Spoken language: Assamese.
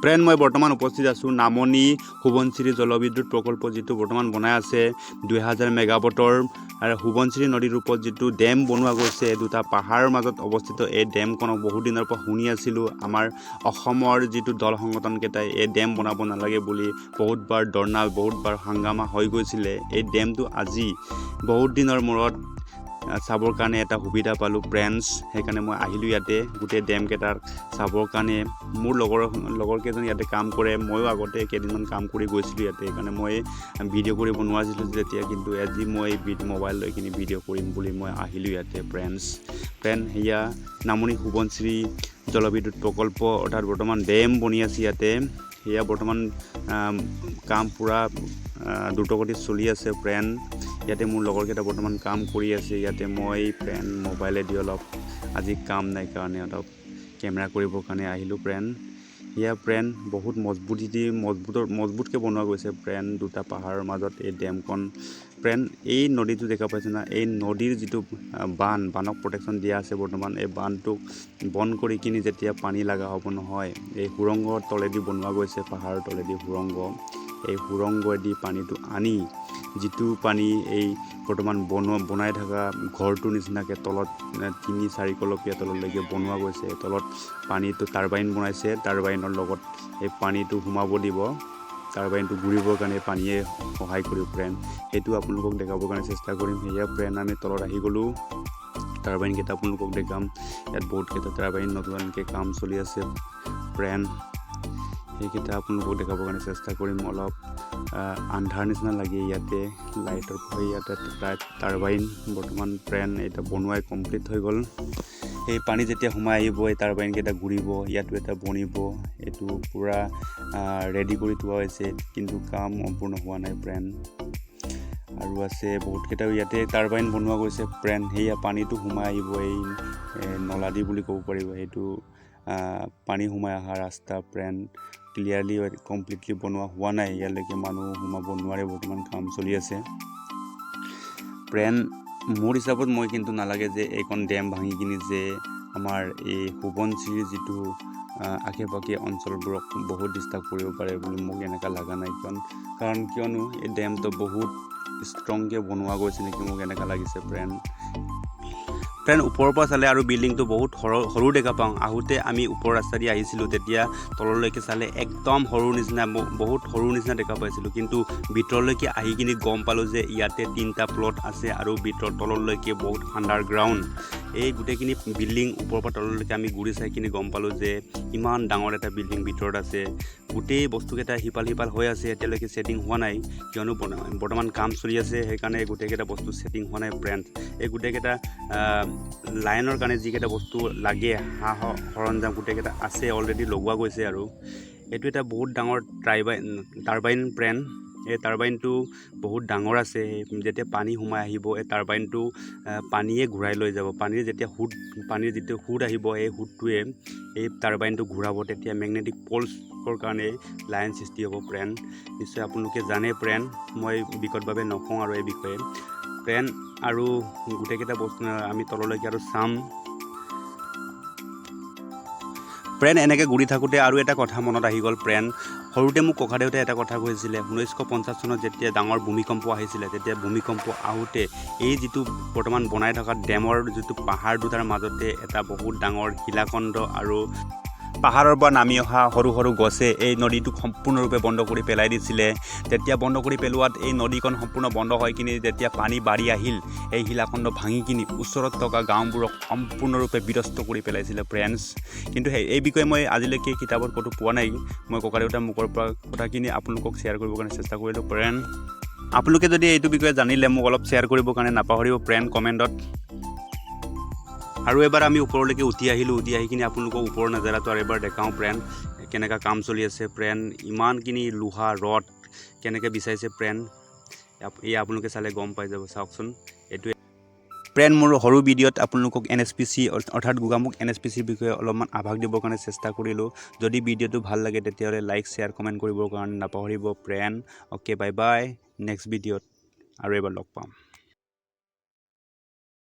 ফ্ৰেণ্ড মই বৰ্তমান উপস্থিত আছোঁ নামনি সোৱণশিৰি জলবিদ্যুৎ প্ৰকল্প যিটো বৰ্তমান বনাই আছে 2000 মেগাৱাটৰ আৰু সোৱণশিৰি নদীৰ ওপৰত যিটো ডেম বনোৱা গৈছে দুটা পাহাৰৰ মাজত অৱস্থিত এই ডেমখনক বহুত দিনৰ পৰা শুনি আছিলোঁ আমাৰ অসমৰ যিটো দল সংগঠনকেইটাই এই ডেম বনাব নালাগে বুলি বহুতবাৰ ধৰ্ণা বহুতবাৰ হাংগামা হৈ গৈছিলে এই ডেমটো আজি বহুত দিনৰ মূৰত চাবৰ কাৰণে এটা সুবিধা পালোঁ ফ্ৰেণ্ডছ সেইকাৰণে মই আহিলোঁ ইয়াতে গোটেই ডেমকেইটাৰ চাবৰ কাৰণে মোৰ লগৰ কেইজন ইয়াতে কাম কৰে ময়ো আগতে কেইদিনমান কাম কৰি গৈছিলোঁ ইয়াতে সেইকাৰণে মই ভিডিঅ' কৰিব নোৱাৰিছিলোঁ যেতিয়া কিন্তু আজি মই মোবাইল লৈ কিনি ভিডিঅ' কৰিম বুলি মই আহিলোঁ ইয়াতে ফ্ৰেণ্ড সেয়া নামনি সোৱণশিৰি জলবিদ্যুৎ প্ৰকল্প অৰ্থাৎ বৰ্তমান ডেম বনি আছে ইয়াতে সেয়া বৰ্তমান কাম পূৰা দ্ৰুতগতিত চলি আছে ফ্ৰেণ্ড ইয়াতে মোৰ লগৰকেইটা বৰ্তমান কাম কৰি আছে ইয়াতে মই ফ্ৰেণ্ড মোবাইলেদি অলপ আজি কাম নাই কাৰণে অলপ কেমেৰা কৰিবৰ কাৰণে আহিলোঁ ফ্ৰেণ্ড সেয়া ফ্ৰেণ্ড বহুত মজবুতকৈ বনোৱা গৈছে ফ্ৰেণ্ড দুটা পাহাৰৰ মাজত এই ডেমখন ফ্ৰেণ্ড এই নদীটো দেখা পাইছে না এই নদীৰ যিটো বানক প্ৰটেকশ্যন দিয়া আছে বৰ্তমান এই বানটোক বন্ধ কৰি কিনি যেতিয়া পানী লগা হ'ব নহয় এই সুৰংগৰ তলেদি বনোৱা গৈছে পাহাৰৰ তলেদি এই সুৰংগেদি পানীটো আনি যিটো পানী এই বৰ্তমান বনাই থকা ঘৰটোৰ নিচিনাকৈ তলত 3-4 কলপীয়া তললৈকে বনোৱা গৈছে তলত পানীটো টাৰবাইন বনাইছে টাৰবাইনৰ লগত এই পানীটো সোমাব দিব টাৰবাইনটো ঘূৰিবৰ কাৰণে পানীয়ে সহায় কৰিব ফ্ৰেণ্ড সেইটো আপোনালোকক দেখাবৰ কাৰণে চেষ্টা কৰিম সেয়া ফ্ৰেণ্ড আমি তলত আহি গ'লোঁ টাৰবাইনকেইটা আপোনালোকক দেখাম ইয়াত বহুতকেইটা টাৰবাইন নতুনকৈ কাম চলি আছে ফ্ৰেণ্ড সেইকেইটা আপোনালোকক দেখাবৰ কাৰণে চেষ্টা কৰিম অলপ আন্ধাৰ নিচিনা লাগে ইয়াতে লাইটৰ ইয়াতে টাৰবাইন বৰ্তমান ফ্ৰেণ্ড এটা বনোৱাই কমপ্লিট হৈ গ'ল এই পানী যেতিয়া সোমাই আহিব এই টাৰবাইনকেইটা ঘূৰিব ইয়াতো এটা বনিব এইটো পূৰা ৰেডি কৰি থোৱা হৈছে কিন্তু কাম সম্পূৰ্ণ হোৱা নাই ফ্ৰেণ্ড আৰু আছে বহুতকেইটাও ইয়াতে টাৰবাইন বনোৱা গৈছে ফ্ৰেণ্ড সেয়া পানীটো সোমাই আহিব এই নলাদি বুলি ক'ব পাৰিব সেইটো পানী সোমাই অহা ৰাস্তা ফ্ৰেণ্ড ক্লিয়াৰলি কমপ্লিটলি বনোৱা হোৱা নাই ইয়ালৈকে মানুহ সোমাব নোৱাৰে বৰ্তমান কাম চলি আছে ফ্ৰেণ্ড মোৰ হিচাপত মই কিন্তু নালাগে যে এইখন ডেম ভাঙি কিনি যে আমাৰ এই সোৱণশিৰিৰ যিটো আশে পাশে অঞ্চলবোৰক বহুত ডিষ্টাৰ্ব কৰিব পাৰে বুলি মোক এনেকুৱা লগা নাই কিয়নো এই ডেমটো বহুত ষ্ট্ৰংকৈ বনোৱা গৈছে নেকি মোক এনেকুৱা লাগিছে ফ্ৰেণ্ড ওপৰৰ পৰা চালে আৰু বিল্ডিংটো বহুত সৰু দেখা পাওঁ আহোঁতে আমি ওপৰ ৰাস্তা দি আহিছিলোঁ তেতিয়া তললৈকে চালে একদম সৰু নিচিনা বহুত সৰু নিচিনা দেখা পাইছিলোঁ কিন্তু ভিতৰলৈকে আহি কিনি গম পালোঁ যে ইয়াতে 3টা প্লট আছে আৰু তললৈকে বহুত আণ্ডাৰগ্ৰাউণ্ড এই গোটেইখিনি বিল্ডিং ওপৰৰ পৰা তললৈকে আমি ঘূৰি চাই কিনি গম পালোঁ যে ইমান ডাঙৰ এটা বিল্ডিং ভিতৰত আছে গোটেই বস্তুকেইটা সিপাল হৈ আছে এতিয়ালৈকে ছেটিং হোৱা নাই কিয়নো বৰ্তমান কাম চলি আছে সেইকাৰণে গোটেইকেইটা বস্তু ছেটিং হোৱা নাই ফ্ৰেণ্ড এই গোটেইকেইটা লাইনৰ কাৰণে যিকেইটা বস্তু লাগে সৰঞ্জাম গোটেইকেইটা আছে অলৰেডি লগোৱা গৈছে আৰু এইটো এটা বহুত ডাঙৰ টাৰবাইন ফ্ৰেণ্ড এই টাৰবাইনটো বহুত ডাঙৰ আছে যেতিয়া পানী সোমাই আহিব এই টাৰবাইনটো পানীয়ে ঘূৰাই লৈ যাব পানীৰ যিটো হুড আহিব এই হুডটোৱে এই টাৰবাইনটো ঘূৰাব তেতিয়া মেগনেটিক পলছৰ কাৰণে লাইন সৃষ্টি হ'ব ফ্ৰেণ্ড নিশ্চয় আপোনালোকে জানে ফ্ৰেণ্ড মই বিশদভাৱে নকওঁ আৰু এই বিষয়ে ফ্ৰেণ্ড আৰু গোটেইকেইটা বস্তু আমি তললৈকে আৰু চাম ফ্ৰেণ্ড এনেকৈ ঘূৰি থাকোঁতে আৰু এটা কথা মনত আহি গ'ল ফ্ৰেণ্ড সৰুতে মোক ককাদেউতাই এটা কথা কৈছিলে 1950 চনত যেতিয়া ডাঙৰ ভূমিকম্প আহিছিলে তেতিয়া ভূমিকম্প আহোঁতে এই যিটো বৰ্তমান বনাই থকা ডেমৰ যিটো পাহাৰ দুটাৰ মাজতে এটা বহুত ডাঙৰ শিলাখণ্ড আৰু পাহাৰৰ পৰা নামি অহা সৰু সৰু গছে এই নদীটোক সম্পূৰ্ণৰূপে বন্ধ কৰি পেলাই দিছিলে তেতিয়া বন্ধ কৰি পেলোৱাত এই নদীখন সম্পূৰ্ণ বন্ধ হৈ কিনি যেতিয়া পানী বাঢ়ি আহিল এই শিলাখণ্ড ভাঙি কিনি ওচৰত থকা গাঁওবোৰক সম্পূৰ্ণৰূপে বিধ্বস্ত কৰি পেলাইছিলে ফ্ৰেণ্ডছ কিন্তু এই বিষয়ে মই আজিলৈকে কিতাপত ক'তো পোৱা নাই মই ককাদেউতাৰ মুখৰ পৰা কথাখিনি আপোনালোকক শ্বেয়াৰ কৰিবৰ কাৰণে চেষ্টা কৰিলোঁ ফ্ৰেণ্ড আপোনালোকে যদি এইটো বিষয়ে জানিলে মোক অলপ শ্বেয়াৰ কৰিবৰ কাৰণে নাপাহৰিব ফ্ৰেণ্ড কমেণ্টত আৰু এবাৰ আমি ওপৰলৈকে উঠি আহি কিনি আপোনালোকক ওপৰৰ নজাৰাটো আৰু এবাৰ দেখাওঁ ফ্ৰেণ্ড কেনেকুৱা কাম চলি আছে ফ্ৰেণ্ড ইমানখিনি লোহা ৰড কেনেকৈ বিচাৰিছে ফ্ৰেণ্ড এই আপোনালোকে চালে গম পাই যাব চাওকচোন এইটোৱে ফ্ৰেণ্ড মোৰ সৰু ভিডিঅ'ত আপোনালোকক NSPC অৰ্থাৎ গোগামুখ NSPCৰ বিষয়ে অলপমান আভাস দিবৰ কাৰণে চেষ্টা কৰিলোঁ যদি ভিডিঅ'টো ভাল লাগে তেতিয়াহ'লে লাইক শ্বেয়াৰ কমেণ্ট কৰিবৰ কাৰণে নাপাহৰিব friend okay bye bye next ভিডিঅ'ত আৰু এবাৰ লগ পাম